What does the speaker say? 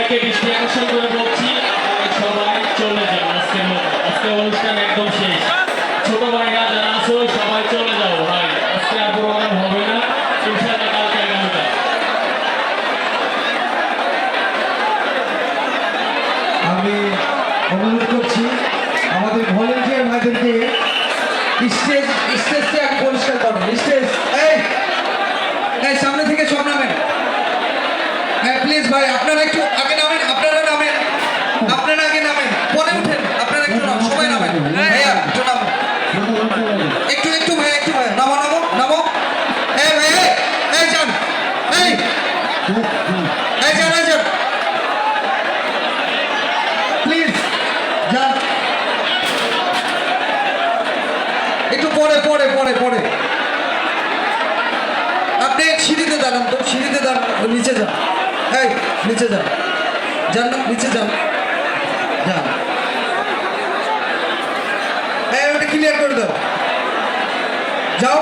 সবাইকে দৃষ্টি আকর্ষণ করে বলছি, আপনারা সবাই চলে যান আজকের মতো। আজকে অনুষ্ঠান একদম শেষ। ছোট ভাইরা যারা আছো সবাই চলে যাও ভাই, আজকে আর প্রোগ্রাম হবে না, ইনশাআল্লাহ কালকে আগামীকাল। আমি অনুরোধ করছি আমাদের ভলেন্টিয়ার ভাইদেরকে স্টেজটা আগে পরিষ্কার করুন। স্টেজ এই সামনে থেকে সব নামেন। হ্যাঁ প্লিজ ভাই, আপনারা একটু আগে নামেন, আপনারা নামেন, আপনারা আগে নামেন, পরে উঠেন, আপনারা একটু সবাই নামেন। ভাইয়া একটু নামেন, একটু একটু ভাইয়া, একটু ভাইয়া নামো নামো নামো। এই ভাই এই যান, এই যান, এই যান প্লিজ যান, একটু পরে পরে পরে পরে আপনি সিঁড়িতে দাঁড়ান তো, সিঁড়িতে দাঁড়ান, নিচে যান, এই নিচে যান, যান না নিচে যান, যান, এই ওটা ক্লিয়ার করে দাও, যাও।